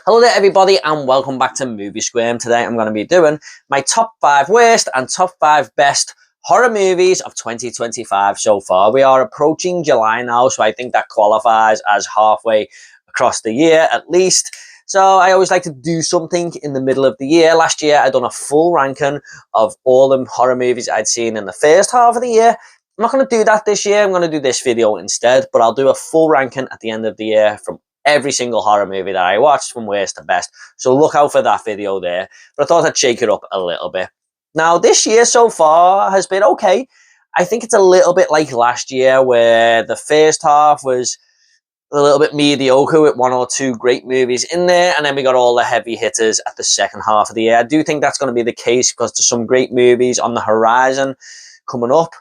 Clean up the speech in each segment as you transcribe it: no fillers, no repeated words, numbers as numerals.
Hello there everybody and welcome back to Movie Squirm. Today I'm going to be doing my top 5 worst and top 5 best horror movies of 2025 so far. We are approaching July now, so I think that qualifies as halfway across the year at least. So I always like to do something in the middle of the year. Last year I done a full ranking of all the horror movies I'd seen in the first half of the year. I'm not going to do that this year. I'm going to do this video instead, but I'll do a full ranking at the end of the year from every single horror movie that I watched from worst to best. So look out for that video there. But I thought I'd shake it up a little bit. Now, this year so far has been okay. I think it's a little bit like last year where the first half was a little bit mediocre with one or two great movies in there, and then we got all the heavy hitters at the second half of the year. I do think that's going to be the case because there's some great movies on the horizon coming up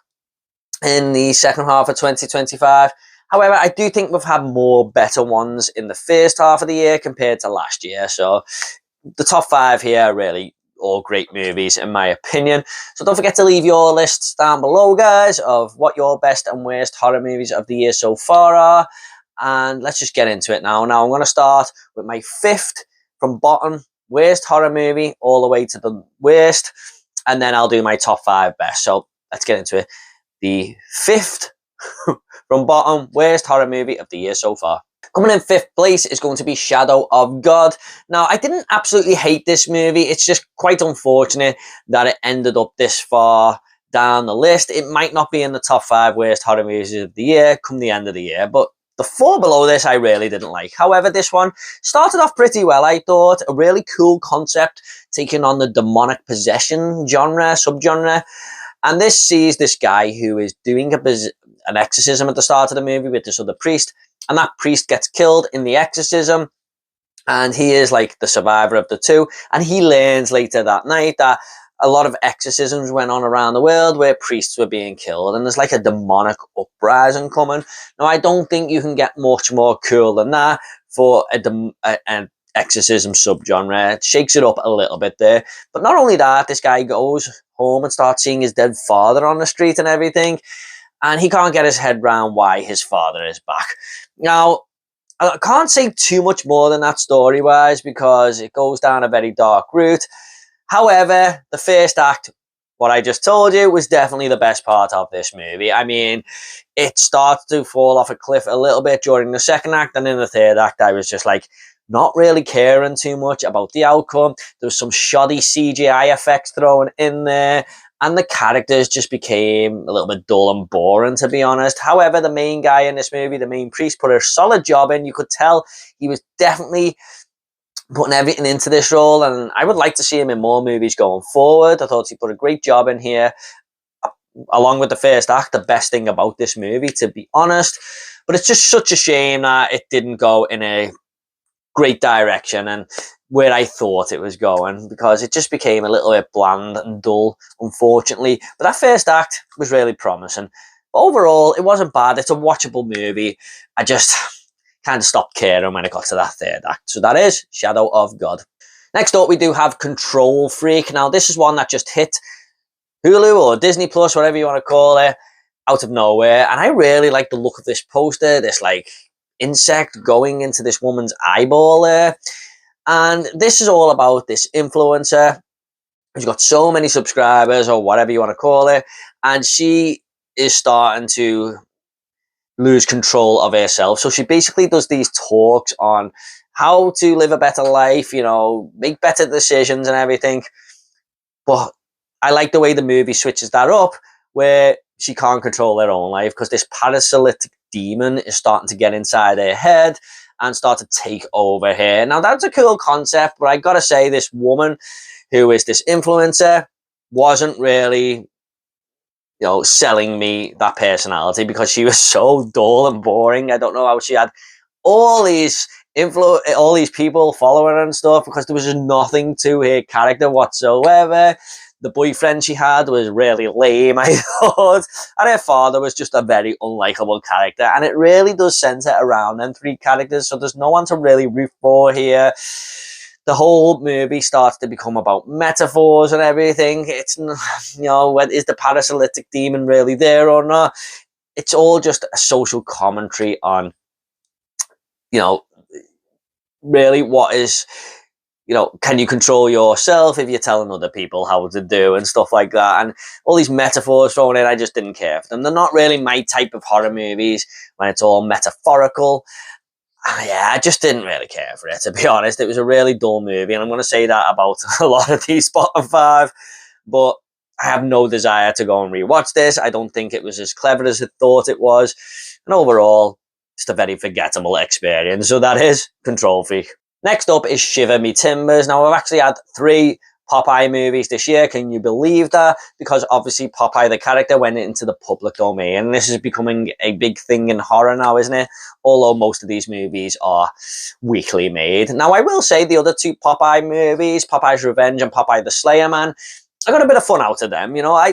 in the second half of 2025. However, I do think we've had more better ones in the first half of the year compared to last year. So the top 5 here are really all great movies in my opinion. So don't forget to leave your lists down below, guys, of what your best and worst horror movies of the year so far are. And let's just get into it now. Now I'm going to start with my 5th from bottom worst horror movie all the way to the worst. And then I'll do my top 5 best. So let's get into it. The 5th from bottom worst horror movie of the year so far. Coming in 5th place is going to be Shadow of God. Now, I didn't absolutely hate this movie. It's just quite unfortunate that it ended up this far down the list. It might not be in the top 5 worst horror movies of the year come the end of the year, but the 4 below this I really didn't like. However, this one started off pretty well, I thought. A really cool concept, taking on the demonic possession subgenre. And this sees this guy who is doing an exorcism at the start of the movie with this other priest. And that priest gets killed in the exorcism. And he is like the survivor of the two. And he learns later that night that a lot of exorcisms went on around the world where priests were being killed. And there's like a demonic uprising coming. Now, I don't think you can get much more cool than that for an exorcism subgenre. It shakes it up a little bit there. But not only that, this guy goes home and starts seeing his dead father on the street and everything, and he can't get his head around why his father is back. Now, I can't say too much more than that story-wise because it goes down a very dark route. However, the first act, what I just told you, was definitely the best part of this movie. I mean, it starts to fall off a cliff a little bit during the second act, and in the third act, I was just like, not really caring too much about the outcome. There was some shoddy CGI effects thrown in there, and the characters just became a little bit dull and boring, to be honest. However, the main guy in this movie, the main priest, put a solid job in. You could tell he was definitely putting everything into this role, and I would like to see him in more movies going forward. I thought he put a great job in here. Along with the first act, the best thing about this movie, to be honest. But it's just such a shame that it didn't go in a great direction and where I thought it was going, because it just became a little bit bland and dull, unfortunately. But that first act was really promising. But overall, it wasn't bad. It's a watchable movie. I just kind of stopped caring when it got to that third act. So that is Shadow of God. Next up, we do have Control Freak. Now, this is one that just hit Hulu or Disney Plus, whatever you want to call it, out of nowhere. And I really like the look of this poster, this like insect going into this woman's eyeball there. And this is all about this influencer who's got so many subscribers or whatever you want to call it, and she is starting to lose control of herself. So she basically does these talks on how to live a better life, you know, make better decisions and everything. But I like the way the movie switches that up, where she can't control her own life because this parasitic demon is starting to get inside her head and start to take over her. Now, that's a cool concept, but I gotta say, this woman who is this influencer wasn't really, you know, selling me that personality, because she was so dull and boring. I don't know how she had all these people following her and stuff, because there was just nothing to her character whatsoever. The boyfriend she had was really lame, I thought. And her father was just a very unlikable character. And it really does centre around them 3 characters. So there's no one to really root for here. The whole movie starts to become about metaphors and everything. It's, you know, is the parasitic demon really there or not? It's all just a social commentary on, you know, really, what is, you know, can you control yourself if you're telling other people how to do and stuff like that? And all these metaphors thrown in, I just didn't care for them. They're not really my type of horror movies when it's all metaphorical. Yeah, I just didn't really care for it, to be honest. It was a really dull movie, and I'm going to say that about a lot of these bottom five, but I have no desire to go and rewatch this. I don't think it was as clever as I thought it was, and overall, just a very forgettable experience. So that is Control Freak. Next up is Shiver Me Timbers. Now, I've actually had 3 Popeye movies this year. Can you believe that? Because obviously Popeye the character went into the public domain, and this is becoming a big thing in horror now, isn't it? Although most of these movies are weekly made. Now, I will say the other 2 Popeye movies, Popeye's Revenge and Popeye the Slayer Man, I got a bit of fun out of them. You know, I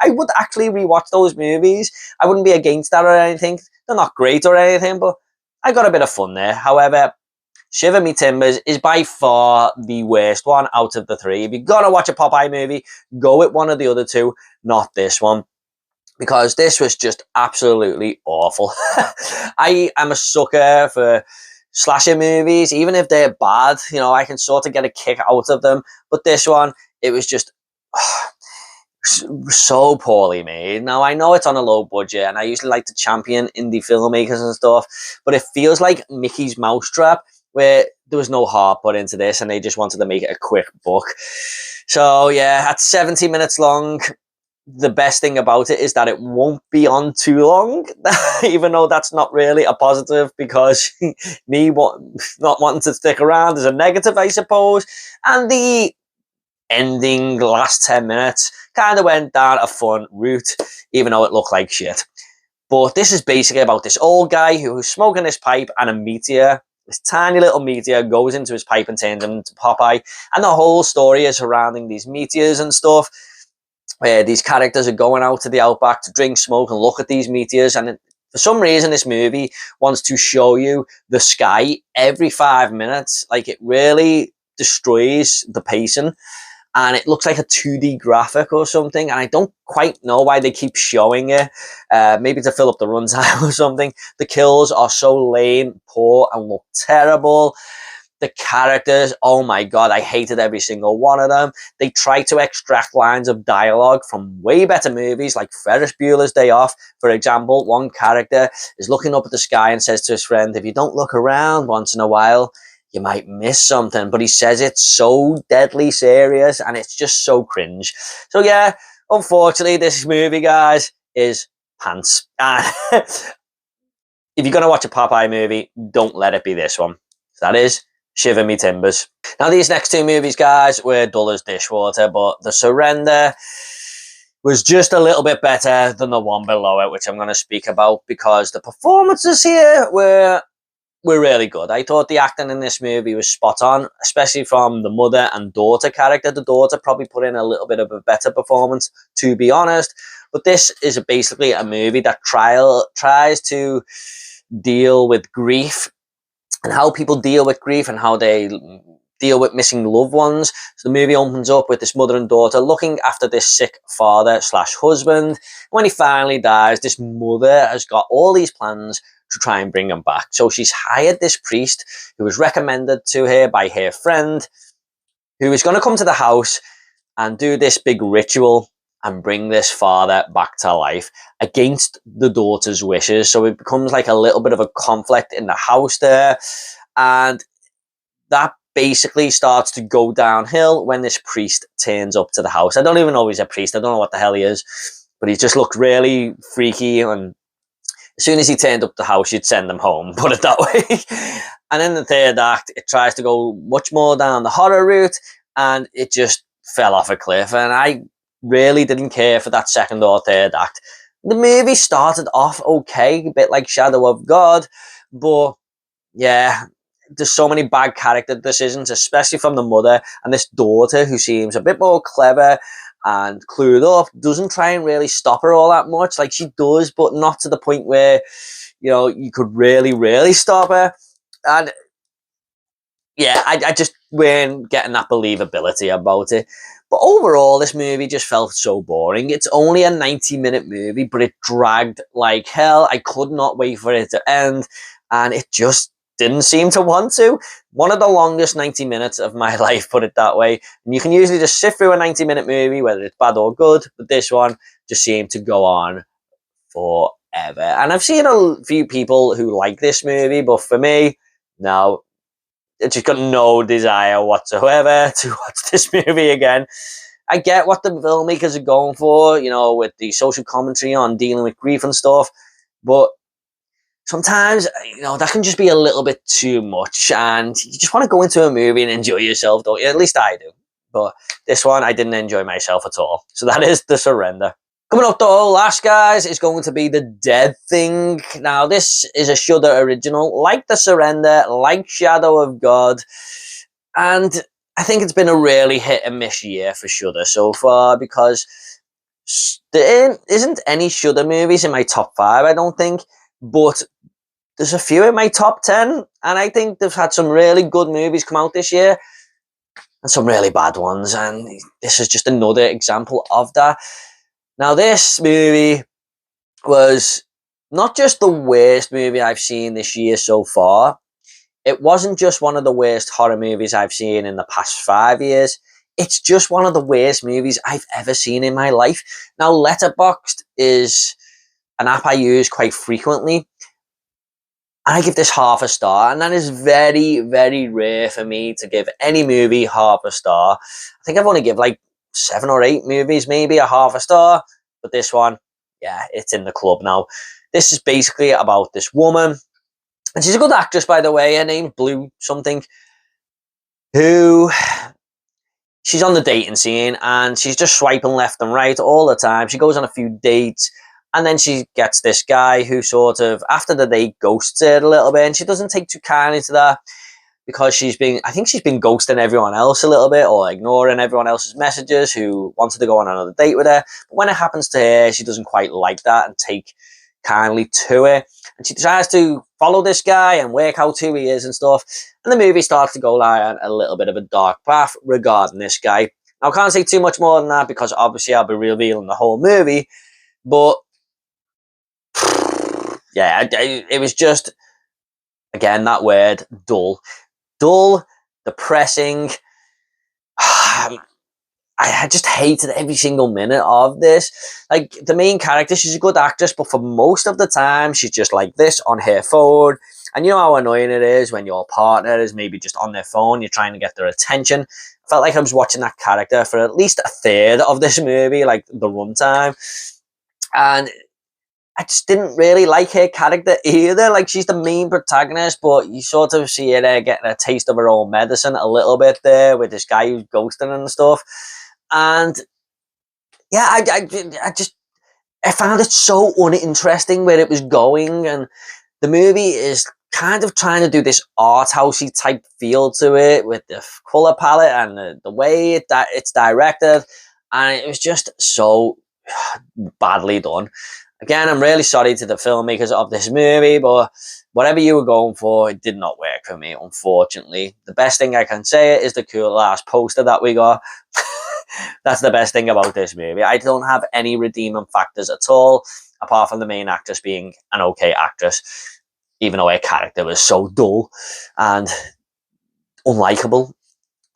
would actually rewatch those movies. I wouldn't be against that or anything. They're not great or anything, but I got a bit of fun there. However, Shiver Me Timbers is by far the worst one out of the 3. If you're going to watch a Popeye movie, go with one of the other 2, not this one. Because this was just absolutely awful. I am a sucker for slasher movies. Even if they're bad, you know, I can sort of get a kick out of them. But this one, it was just so poorly made. Now, I know it's on a low budget, and I usually like to champion indie filmmakers and stuff, but it feels like Mickey's Mousetrap, where there was no heart put into this and they just wanted to make it a quick buck. So yeah, at 70 minutes long, the best thing about it is that it won't be on too long, even though that's not really a positive, because me not wanting to stick around is a negative, I suppose. And the ending, last 10 minutes, kind of went down a fun route, even though it looked like shit. But this is basically about this old guy who's smoking his pipe, and a meteor, this tiny little meteor, goes into his pipe and turns him into Popeye. And the whole story is surrounding these meteors and stuff, where these characters are going out to the outback to drink, smoke, and look at these meteors. And for some reason, this movie wants to show you the sky every 5 minutes. Like, it really destroys the pacing. And it looks like a 2D graphic or something, and I don't quite know why they keep showing it. Maybe to fill up the runtime or something. The kills are so lame, poor, and look terrible. The characters, oh my god, I hated every single one of them. They try to extract lines of dialogue from way better movies, like Ferris Bueller's Day Off. For example, one character is looking up at the sky and says to his friend, if you don't look around once in a while, you might miss something. But he says it so deadly serious, and it's just so cringe. So yeah, unfortunately, this movie, guys, is pants. If you're going to watch a Popeye movie, don't let it be this one. So that is Shiver Me Timbers. Now, these next 2 movies, guys, were dull as dishwater, but The Surrender was just a little bit better than the one below it, which I'm going to speak about, because the performances here were really good. I thought the acting in this movie was spot on, especially from the mother and daughter character. The daughter probably put in a little bit of a better performance, to be honest. But this is basically a movie that tries to deal with grief, and how people deal with grief, and how they deal with missing loved ones. So the movie opens up with this mother and daughter looking after this sick father slash husband. When he finally dies, this mother has got all these plans to try and bring him back. So she's hired this priest who was recommended to her by her friend, who is going to come to the house and do this big ritual and bring this father back to life against the daughter's wishes. So it becomes like a little bit of a conflict in the house there. And that basically starts to go downhill when this priest turns up to the house. I don't even know he's a priest. I don't know what the hell he is, but he just looked really freaky, and as soon as he turned up the house, you'd send him home, put it that way. And in the third act, it tries to go much more down the horror route, and it just fell off a cliff. And I really didn't care for that second or third act. The movie started off okay, a bit like Shadow of God, but yeah, there's so many bad character decisions, especially from the mother, and this daughter, who seems a bit more clever and clued up, doesn't try and really stop her all that much. Like, she does, but not to the point where, you know, you could really stop her. And yeah, I just weren't getting that believability about it. But overall, this movie just felt so boring. It's only a 90-minute movie, but it dragged like hell. I could not wait for it to end, and it just didn't seem to want to. One of the longest 90 minutes of my life, put it that way. And you can usually just sit through a 90-minute movie, whether it's bad or good, but this one just seemed to go on forever. And I've seen a few people who like this movie, but for me, no, it's just got no desire whatsoever to watch this movie again. I get what the filmmakers are going for, you know, with the social commentary on dealing with grief and stuff, but sometimes, you know, that can just be a little bit too much, and you just want to go into a movie and enjoy yourself, don't you? At least I do. But this one, I didn't enjoy myself at all. So that is The Surrender. Coming up though, last, guys, is going to be The Dead Thing. Now, this is a Shudder original, like The Surrender, like Shadow of God, and I think it's been a really hit and miss year for Shudder so far, because there isn't any Shudder movies in my top 5, I don't think, but there's a few in my top 10, and I think they've had some really good movies come out this year, and some really bad ones, and this is just another example of that. Now, this movie was not just the worst movie I've seen this year so far. It wasn't just one of the worst horror movies I've seen in the past 5 years. It's just one of the worst movies I've ever seen in my life. Now, Letterboxd is an app I use quite frequently, and I give this half a star, and that is very, very rare for me to give any movie half a star. I think I've only given like 7 or 8 movies maybe a half a star, but this one, yeah, it's in the club now. This is basically about this woman, and she's a good actress, by the way. Her name's Blue something, who she's on the dating scene, and she's just swiping left and right all the time. She goes on a few dates, and then she gets this guy who sort of, after the date, ghosts her a little bit, and she doesn't take too kindly to that, because I think she's been ghosting everyone else a little bit, or ignoring everyone else's messages who wanted to go on another date with her. But when it happens to her, she doesn't quite like that and take kindly to it. And she tries to follow this guy and work out who he is and stuff. And the movie starts to go down a little bit of a dark path regarding this guy. Now, I can't say too much more than that, because obviously I'll be revealing the whole movie. But yeah, it was just, again, that word, dull. Dull, depressing. I just hated every single minute of this. Like, the main character, she's a good actress, but for most of the time, she's just like this on her phone. And you know how annoying it is when your partner is maybe just on their phone, you're trying to get their attention. I felt like I was watching that character for at least a third of this movie, like the runtime. And I just didn't really like her character either. Like, she's the main protagonist, but you sort of see her there getting a taste of her own medicine a little bit there with this guy who's ghosting and stuff. And yeah, I found it so uninteresting where it was going, and the movie is kind of trying to do this art housey type feel to it with the color palette and the way it's directed, and it was just so badly done. Again, I'm really sorry to the filmmakers of this movie, but whatever you were going for, it did not work for me, unfortunately. The best thing I can say is the cool ass poster that we got. That's the best thing about this movie. I don't have any redeeming factors at all, apart from the main actress being an okay actress, even though her character was so dull and unlikable.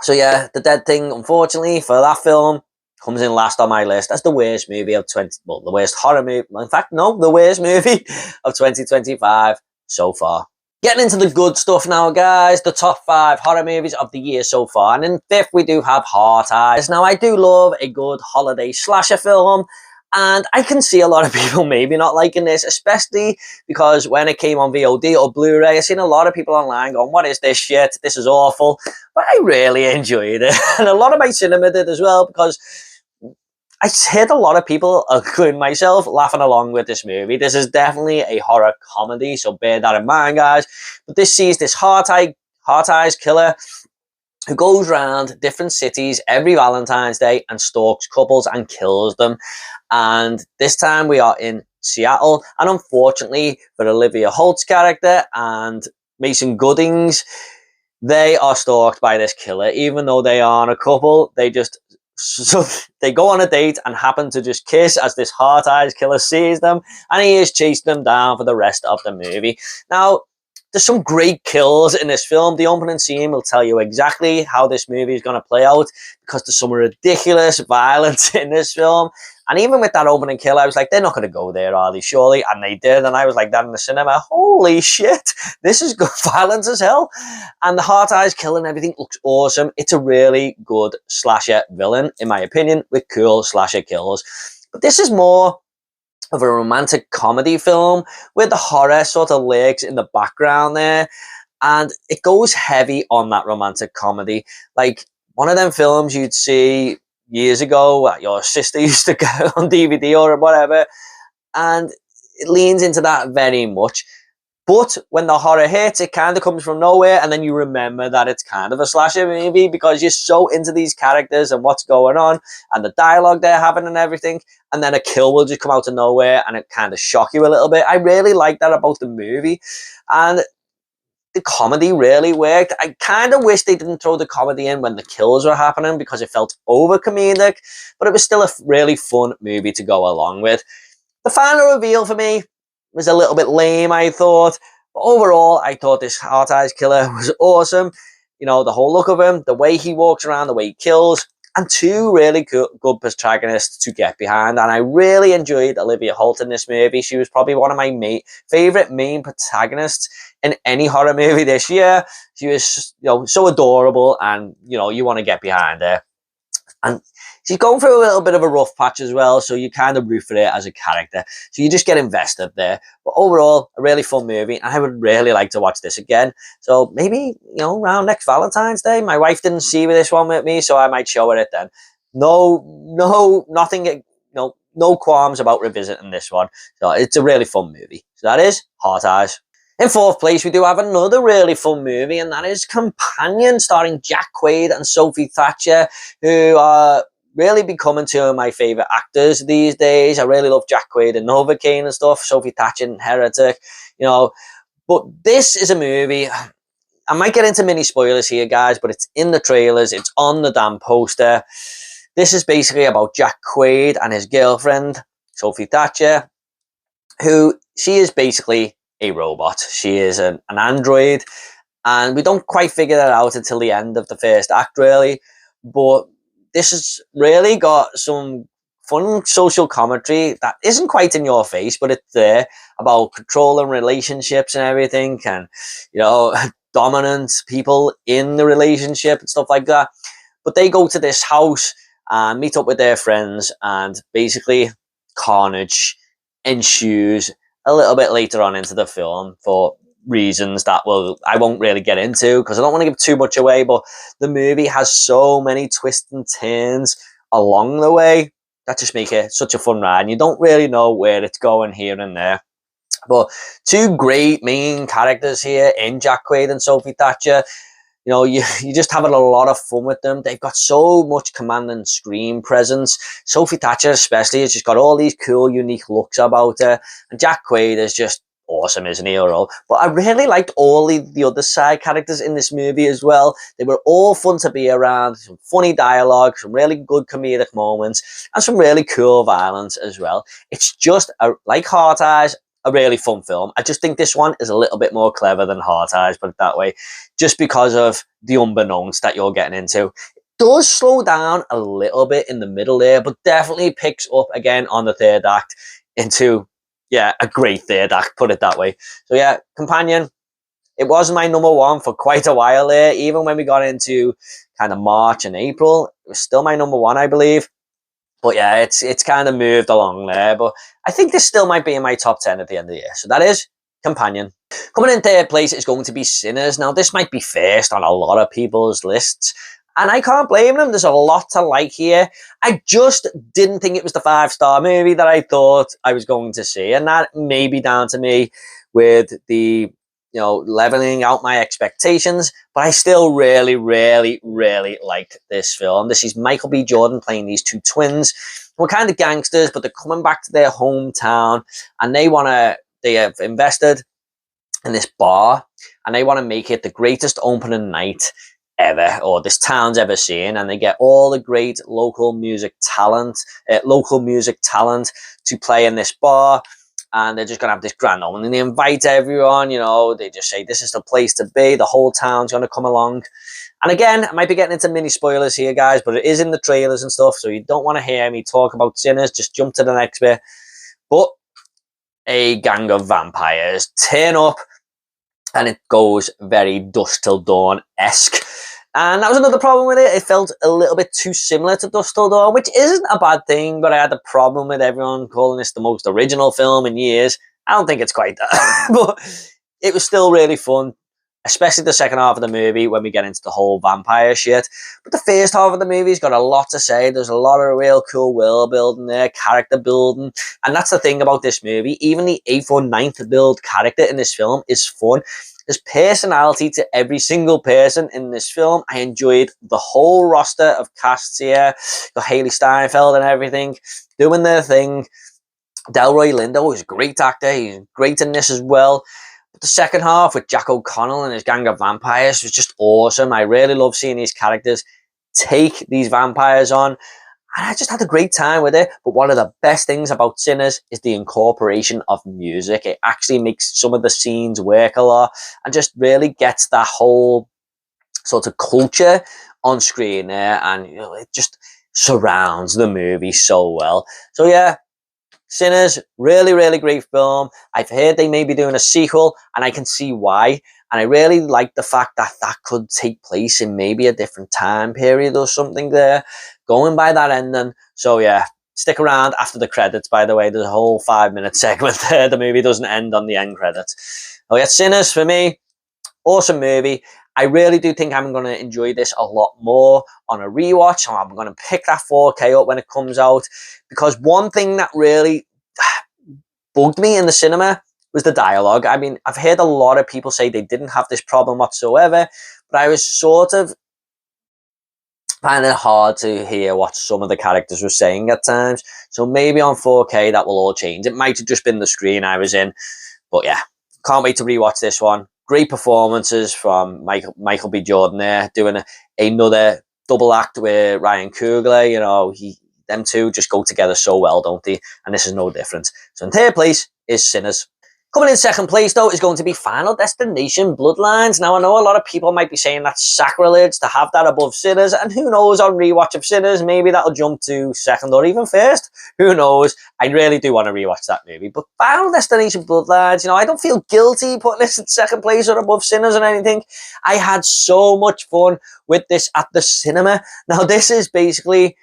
So yeah, The Dead Thing, unfortunately, for that film, comes in last on my list as the worst movie of the worst horror movie. In fact, no, the worst movie of 2025 so far. Getting into the good stuff now, guys. The top 5 horror movies of the year so far. And in 5th, we do have Heart Eyes. Now, I do love a good holiday slasher film, and I can see a lot of people maybe not liking this, especially because when it came on VOD or Blu-ray, I've seen a lot of people online going, what is this shit? This is awful. But I really enjoyed it. And a lot of my cinema did as well, because I heard a lot of people, including myself, laughing along with this movie. This is definitely a horror comedy, so bear that in mind, guys. But this sees this Heart Eyes killer who goes around different cities every Valentine's Day and stalks couples and kills them. And this time we are in Seattle. And unfortunately for Olivia Holt's character and Mason Goodings, they are stalked by this killer. Even though they aren't a couple, so they go on a date and happen to just kiss as this Heart Eyes killer sees them, and he is chasing them down for the rest of the movie. Now, there's some great kills in this film. The opening scene will tell you exactly how this movie is going to play out, because there's some ridiculous violence in this film. And even with that opening kill, I was like, they're not going to go there, are they? Surely. And they did. And I was like that in the cinema. Holy shit. This is good violence as hell. And the Heart Eyes kill and everything looks awesome. It's a really good slasher villain, in my opinion, with cool slasher kills. But this is more of a romantic comedy film with the horror sort of lurks in the background there. And it goes heavy on that romantic comedy. Like one of them films you'd see years ago that your sister used to get on DVD or whatever, and it leans into that very much. But when the horror hits, it kind of comes from nowhere, and then you remember that it's kind of a slasher movie because you're so into these characters and what's going on and the dialogue they're having and everything, and then a kill will just come out of nowhere and it kind of shock you a little bit. I really like that about the movie, and the comedy really worked. I kind of wish they didn't throw the comedy in when the kills were happening because it felt over comedic, but it was still a really fun movie to go along with. The final reveal for me was a little bit lame, I thought. But overall, I thought this Heart Eyes killer was awesome. You know, the whole look of him, the way he walks around, the way he kills, and two really good protagonists to get behind. And I really enjoyed Olivia Holt in this movie. She was probably one of my favourite main protagonists in any horror movie this year. She was, you know, so adorable, and you know, you want to get behind her. And she's going through a little bit of a rough patch as well, so you kind of root for it as a character. So you just get invested there. But overall, a really fun movie, and I would really like to watch this again. So maybe, you know, around next Valentine's Day. My wife didn't see this one with me, so I might show her it then. Nothing, no qualms about revisiting this one. So it's a really fun movie. So that is Heart Eyes. In fourth place, we do have another really fun movie, and that is Companion, starring Jack Quaid and Sophie Thatcher, who are really becoming two of my favourite actors these days. I really love Jack Quaid and Novocaine and stuff, Sophie Thatcher and Heretic, you know. But this is a movie, I might get into mini spoilers here, guys, but it's in the trailers, it's on the damn poster. This is basically about Jack Quaid and his girlfriend, Sophie Thatcher, who she is basically a robot. She is an android, and we don't quite figure that out until the end of the first act, really. But this has really got some fun social commentary that isn't quite in your face, but it's there, about controlling relationships and everything, and, you know, dominant people in the relationship and stuff like that. But they go to this house and meet up with their friends, and basically carnage ensues a little bit later on into the film for reasons that I won't really get into because I don't want to give too much away. But the movie has so many twists and turns along the way that just make it such a fun ride, and you don't really know where it's going here and there. But two great main characters here in Jack Quaid and Sophie Thatcher. You know, you're just having a lot of fun with them. They've got so much commanding screen presence. Sophie Thatcher especially has just got all these cool, unique looks about her. And Jack Quaid is just awesome, isn't he? But I really liked all the other side characters in this movie as well. They were all fun to be around. Some funny dialogue, some really good comedic moments, and some really cool violence as well. It's just, like Heart Eyes, a really fun film. I just think this one is a little bit more clever than Heart Eyes, put it that way, just because of the unbeknownst that you're getting into. It does slow down a little bit in the middle there, but definitely picks up again on the third act into, yeah, a great third act, put it that way. So yeah, Companion, it was my number one for quite a while there. Even when we got into kind of March and April, it was still my number one, I believe. But yeah, it's kind of moved along there. But I think this still might be in my top 10 at the end of the year. So that is Companion. Coming in third place is going to be Sinners. Now, this might be first on a lot of people's lists, and I can't blame them. There's a lot to like here. I just didn't think it was the 5-star movie that I thought I was going to see. And that may be down to me with the, you know, leveling out my expectations, but I still really, really, really liked this film. This is Michael B. Jordan playing these two twins. We're kind of gangsters, but they're coming back to their hometown, and they have invested in this bar, and they want to make it the greatest opening night ever, or this town's ever seen, and they get all the great local music talent to play in this bar. and they're just gonna have this grand opening. And they invite everyone, you know, they just say this is the place to be, the whole town's gonna come along. And again, I might be getting into mini spoilers here, guys, but it is in the trailers and stuff, so you don't want to hear me talk about Sinners, just jump to the next bit. But a gang of vampires turn up, and it goes very Dusk Till Dawn-esque. And that was another problem with it. It felt a little bit too similar to Dusk Till Dawn, which isn't a bad thing, but I had a problem with everyone calling this the most original film in years. I don't think it's quite that. But it was still really fun, especially the second half of the movie when we get into the whole vampire shit. But the first half of the movie's got a lot to say. There's a lot of real cool world building there, character building. And that's the thing about this movie. Even the 8th or 9th build character in this film is fun. There's personality to every single person in this film. I enjoyed the whole roster of casts here. Got Haley Steinfeld and everything doing their thing. Delroy Lindo is a great actor. He's great in this as well. But the second half with Jack O'Connell and his gang of vampires was just awesome. I really love seeing these characters take these vampires on. And I just had a great time with it. But one of the best things about Sinners is the incorporation of music. It actually makes some of the scenes work a lot and just really gets that whole sort of culture on screen there. And you know, it just surrounds the movie so well. So yeah, Sinners, really, really great film. I've heard they may be doing a sequel, and I can see why. And I really like the fact that that could take place in maybe a different time period or something there, going by that ending. So yeah, stick around after the credits, by the way. There's a whole 5-minute segment there. The movie doesn't end on the end credits. Oh yeah, Sinners, for me, awesome movie. I really do think I'm going to enjoy this a lot more on a rewatch. So I'm going to pick that 4K up when it comes out. Because one thing that really bugged me in the cinema was the dialogue. I mean, I've heard a lot of people say they didn't have this problem whatsoever, but I was sort of finding it hard to hear what some of the characters were saying at times. So maybe on 4K that will all change. It might have just been the screen I was in. But yeah, can't wait to rewatch this one. Great performances from Michael B. Jordan there, doing another double act with Ryan Coogler. You know, them two just go together so well, don't they? And this is no different. So in third place is Sinners. Coming in second place, though, is going to be Final Destination Bloodlines. Now, I know a lot of people might be saying that's sacrilege to have that above Sinners, and who knows, on rewatch of Sinners, maybe that'll jump to second or even first. Who knows? I really do want to rewatch that movie. But Final Destination Bloodlines, you know, I don't feel guilty putting this in second place or above Sinners or anything. I had so much fun with this at the cinema. Now, this is basically,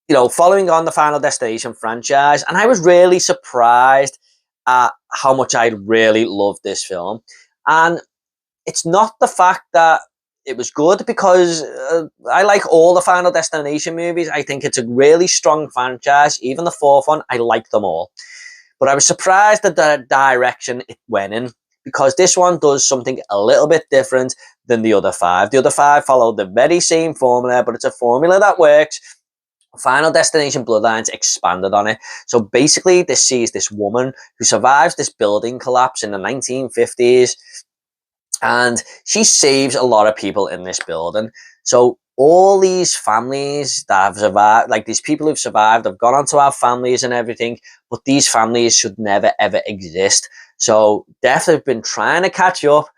you know, following on the Final Destination franchise, and I was really surprised at how much I really loved this film. And it's not the fact that it was good, because I like all the Final Destination movies. I think it's a really strong franchise. Even the fourth one, I like them all. But I was surprised at the direction it went in, because this one does something a little bit different than the other five. The other five followed the very same formula, but it's a formula that works. Final Destination Bloodlines expanded on it. So basically, this sees this woman who survives this building collapse in the 1950s, and she saves a lot of people in this building. So all these families that have survived, like these people who've survived, have gone on to have families and everything, but these families should never, ever exist. So Death have been trying to catch up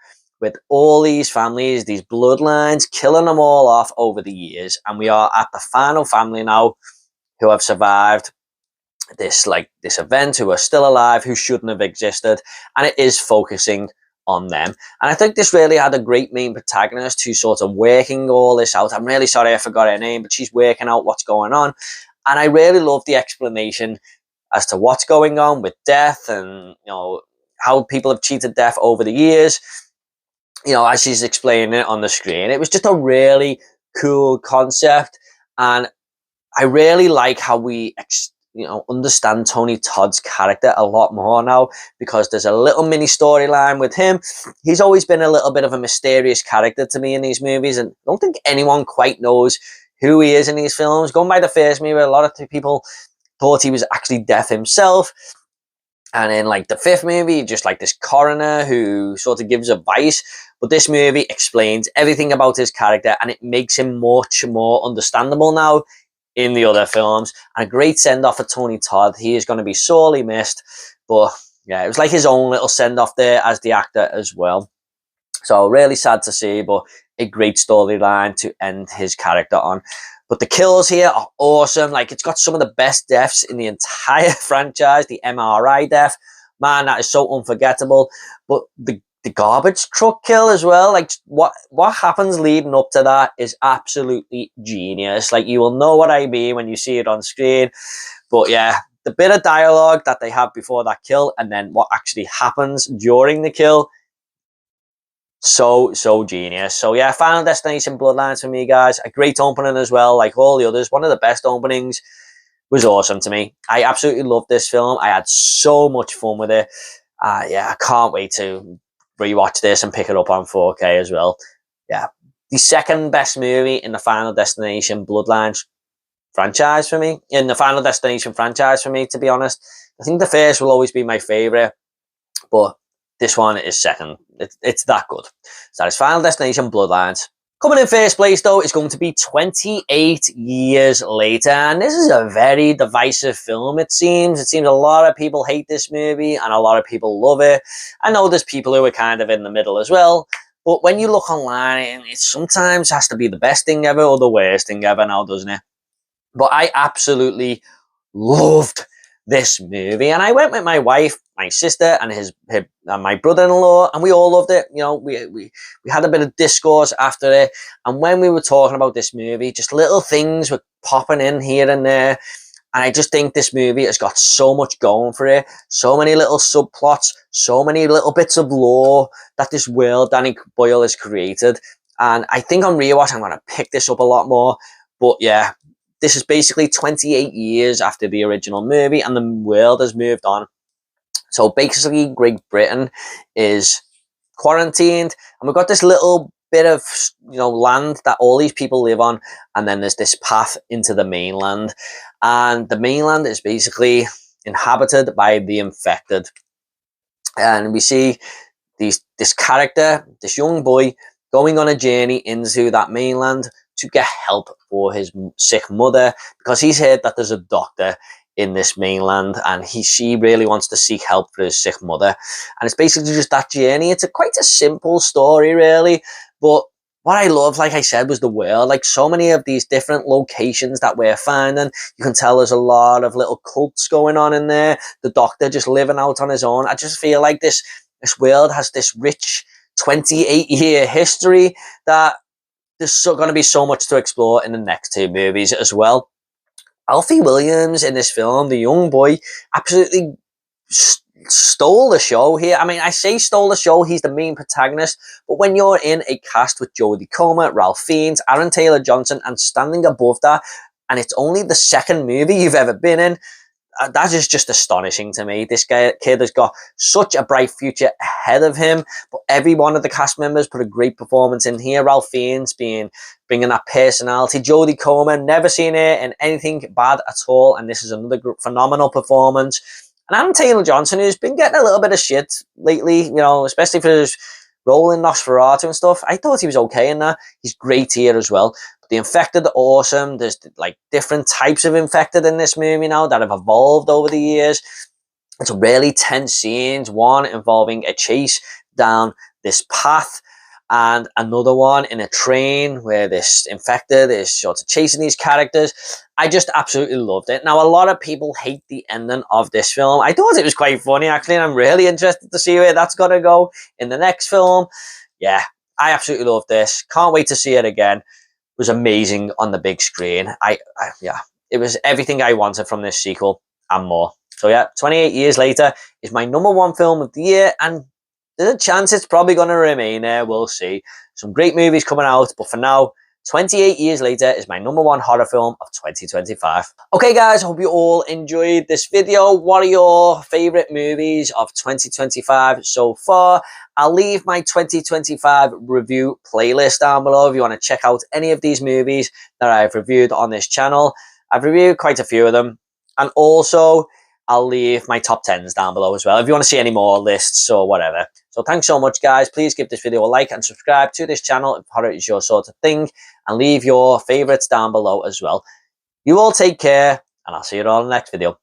with all these families, these bloodlines, killing them all off over the years. And we are at the final family now who have survived this event, who are still alive, who shouldn't have existed. And it is focusing on them. And I think this really had a great main protagonist who's sort of working all this out. I'm really sorry I forgot her name, but she's working out what's going on. And I really love the explanation as to what's going on with Death, and, you know, how people have cheated Death over the years. You know, as she's explaining it on the screen, it was just a really cool concept. And I really like how we, understand Tony Todd's character a lot more now, because there's a little mini storyline with him. He's always been a little bit of a mysterious character to me in these movies, and I don't think anyone quite knows who he is in these films. Going by the first movie, a lot of people thought he was actually Death himself. And in like the fifth movie, just like this coroner who sort of gives advice. But this movie explains everything about his character, and it makes him much more understandable now in the other films. And a great send-off for Tony Todd. He is going to be sorely missed. But yeah, it was like his own little send-off there as the actor as well. So really sad to see, but a great storyline to end his character on. But the kills here are awesome. Like, it's got some of the best deaths in the entire franchise. The MRI death, man, that is so unforgettable. But the garbage truck kill as well, like what happens leading up to that is absolutely genius. Like, you will know what I mean when you see it on screen. But yeah, the bit of dialogue that they have before that kill and then what actually happens during the kill, so genius. So yeah, Final Destination Bloodlines for me, guys. A great opening as well, like all the others. One of the best openings. Was awesome to me. I absolutely loved this film. I had so much fun with it. Yeah, I can't wait to rewatch this and pick it up on 4K as well. Yeah, the second best movie in the Final Destination Bloodlines franchise for me. In the Final Destination franchise for me, to be honest. I think the first will always be my favourite, but this one is second. It's that good. So that is Final Destination Bloodlines. Coming in first place, though, is going to be 28 years later. And this is a very divisive film, it seems. It seems a lot of people hate this movie and a lot of people love it. I know there's people who are kind of in the middle as well. But when you look online, it sometimes has to be the best thing ever or the worst thing ever now, doesn't it? But I absolutely loved this movie. And I went with my wife, my sister, and my brother-in-law, and we all loved it. You know, we had a bit of discourse after it, and when we were talking about this movie, just little things were popping in here and there, and I just think this movie has got so much going for it, so many little subplots, so many little bits of lore that this world Danny Boyle has created, and I think on rewatch I'm going to pick this up a lot more. But yeah, this is basically 28 years after the original movie, and the world has moved on. So basically, Great Britain is quarantined, and we've got this little bit of, you know, land that all these people live on, and then there's this path into the mainland, and the mainland is basically inhabited by the infected, and we see this character, this young boy, going on a journey into that mainland to get help for his sick mother, because he's heard that there's a doctor in this mainland, and she really wants to seek help for his sick mother. And it's basically just that journey. It's quite a simple story, really, but what I love, like I said, was the world. Like, so many of these different locations that we're finding, you can tell there's a lot of little cults going on in there. The doctor just living out on his own. I just feel like this world has this rich 28-year history that there's going to be so much to explore in the next two movies as well. Alfie Williams in this film, the young boy, absolutely stole the show here. I mean, I say stole the show, he's the main protagonist, but when you're in a cast with Jodie Comer, Ralph Fiennes, Aaron Taylor-Johnson, and standing above that, and it's only the second movie you've ever been in, that is just astonishing to me. This kid has got such a bright future ahead of him, but every one of the cast members put a great performance in here. Ralph Fiennes bringing that personality. Jodie Comer, never seen her in anything bad at all, and this is another phenomenal performance. And Aaron Taylor-Johnson, who's been getting a little bit of shit lately, you know, especially for his role in Nosferatu and stuff. I thought he was okay in that. He's great here as well. The infected are awesome. There's like different types of infected in this movie now that have evolved over the years. It's really tense scenes. One involving a chase down this path, and another one in a train where this infected is sort of chasing these characters. I just absolutely loved it. Now, a lot of people hate the ending of this film. I thought it was quite funny, actually, and I'm really interested to see where that's going to go in the next film. Yeah, I absolutely love this. Can't wait to see it again. Was amazing on the big screen. Yeah, it was everything I wanted from this sequel and more. So yeah, 28 years later is my #1 film of the year, and there's a chance it's probably going to remain there. We'll see. Some great movies coming out, but for now, 28 years later is my #1 horror film of 2025. Okay, guys, I hope you all enjoyed this video. What are your favorite movies of 2025 so far? I'll leave my 2025 review playlist down below if you want to check out any of these movies that I've reviewed on this channel. I've reviewed quite a few of them. And also, I'll leave my top 10s down below as well if you want to see any more lists or whatever. So thanks so much, guys. Please give this video a like and subscribe to this channel if horror is your sort of thing. And leave your favorites down below as well. You all take care, and I'll see you all in the next video.